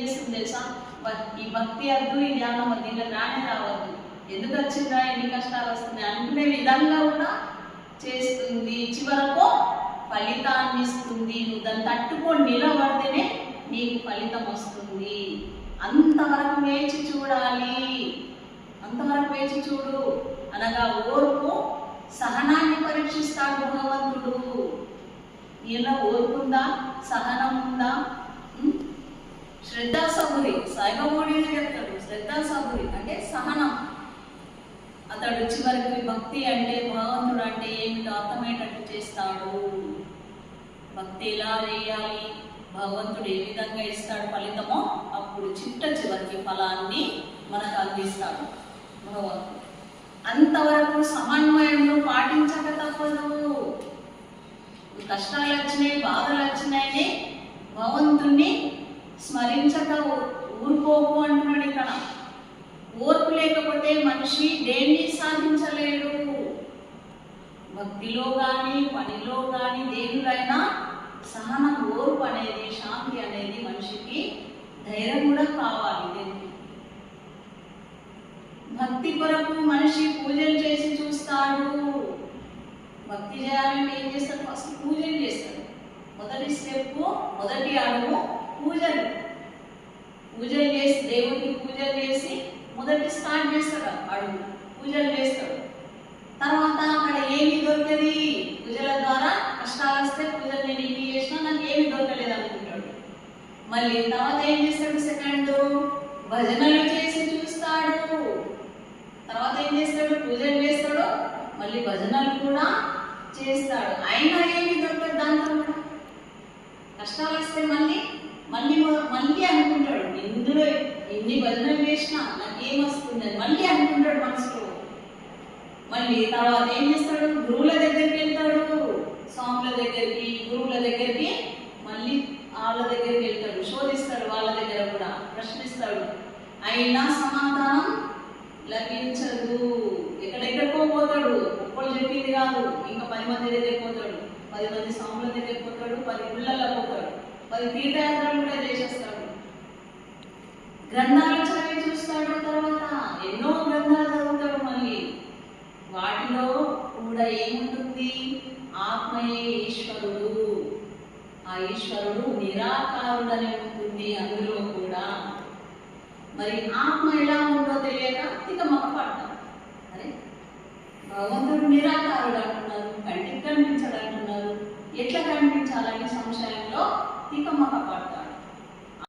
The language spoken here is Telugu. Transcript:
చేస్తుంది తెలుసా? ఈ భక్తి వద్దు, ఈ ధ్యానం వద్దు, ఇలా రానే రావద్దు, ఎందుకు వచ్చిందా, ఎన్ని కష్టాలు వస్తున్నాయి అనుకునే విధంగా కూడా చేస్తుంది. చివరకు ఫలితాన్ని ఇస్తుంది. నువ్వు దాన్ని తట్టుకొని నిలబడితేనే నీకు ఫలితం వస్తుంది. అంతవరకు వేచి చూడాలి, అంతవరకు వేచి చూడు అనగా ఓర్పు సహనాన్ని పరీక్షిస్తాడు భగవంతుడు. నీలో ఓర్పుందా, సహనం ఉందా? శ్రద్ధా సబురి సాయిబాబుడిని చెప్తాడు. శ్రద్ధా సబురి అంటే సహనం. అతడు చివరికి భక్తి అంటే భగవంతుడు అంటే ఏమిటో అర్థమయ్యేటట్టు చేస్తాడు. భక్తి ఎలా చేయాలి, భగవంతుడు ఏ విధంగా ఇస్తాడు ఫలితమో అప్పుడు చివరికి ఫలాన్ని మనకు అందిస్తాడు భగవంతుడు. అంతవరకు సమన్వయంలో పాటించక తప్పదు. కష్టాలు వచ్చినాయి, బాధలు వచ్చినాయని భగవంతుణ్ణి స్మరించక ఊరుకోకు అంటున్నాడు ఇక్కడ. ఓర్పు లేకపోతే మనిషి దేన్ని సాధించలేడు. భక్తిలో కానీ పనిలో కానీ దేనికైనా సహనం, ఓర్పు అనేది, శాంతి అనేది మనిషికి ధైర్యం కూడా కావాలి. భక్తి కొరకు మనిషి పూజలు చేసి చూస్తాడు. భక్తి చేయాలంటే ఏం చేస్తాడు? ఫస్ట్ పూజలు చేస్తాడు. మొదటి స్టెప్, మొదటి అడుగు పూజలు. పూజలు చేసి దేవుడికి పూజలు చేసి మొదటి స్టార్ట్ చేస్తాడు, అడుగు పూజలు చేస్తాడు. తర్వాత అక్కడ ఏమి దొరకది, పూజల ద్వారా కష్టాలు వస్తే పూజలు నేను ఇన్ని చేసినా నాకు ఏమి దొరకలేదు అనుకుంటాడు. మళ్ళీ తర్వాత ఏం చేస్తాడు? సెకండ్ భజనలు చేసి చూస్తాడు. తర్వాత ఏం చేస్తాడు? పూజలు చేస్తాడు, మళ్ళీ భజనలు కూడా చేస్తాడు. అయినా ఏమి దొరకదు. దాంట్లో కూడా కష్టాలు వస్తే మళ్ళీ మళ్ళీ మళ్ళీ అనుకుంటాడు, ఇందులో ఎన్ని భజనలు చేసినా నాకేం వస్తుంది మళ్ళీ అనుకుంటాడు మనసులో. మళ్ళీ తర్వాత ఏం చేస్తాడు? గురువుల దగ్గరికి వెళ్తాడు, స్వాముల దగ్గరికి, గురువుల దగ్గరికి, మళ్ళీ వాళ్ళ దగ్గరికి వెళ్తాడు, శోధిస్తాడు, వాళ్ళ దగ్గర కూడా ప్రశ్నిస్తాడు. అయినా సమాధానం లభించదు. ఎక్కడెక్కడికో పోతాడు, ఒక్కళ్ళు చెప్పింది కాదు, ఇంకా 10 మంది దగ్గరికి పోతాడు, 10 మంది స్వాముల దగ్గరికి పోతాడు, 10 ఇళ్ళల్లో పోతాడు, 10 తీర్థయాత్రలు కూడా చేసేస్తాడు. గ్రంథాలు చదివి చూస్తాడు. తర్వాత ఎన్నో గ్రంథాలు చదువుతాడు. మళ్ళీ వాటిలో కూడా ఏముంటుంది? ఆత్మయే ఈశ్వరుడు. ఆ ఈశ్వరుడు నిరాకారుడనే ఉంటుంది అందులో కూడా. మరి ఆత్మ ఎలా ఉందో తెలియక తికమక పడతాం. అరే భగవంతుడు నిరాకారుడు అంటున్నారు, కంటికి కనిపించడు అంటున్నారు, ఎట్లా కనిపించాలని సంశయంలో తికమక పడతాం.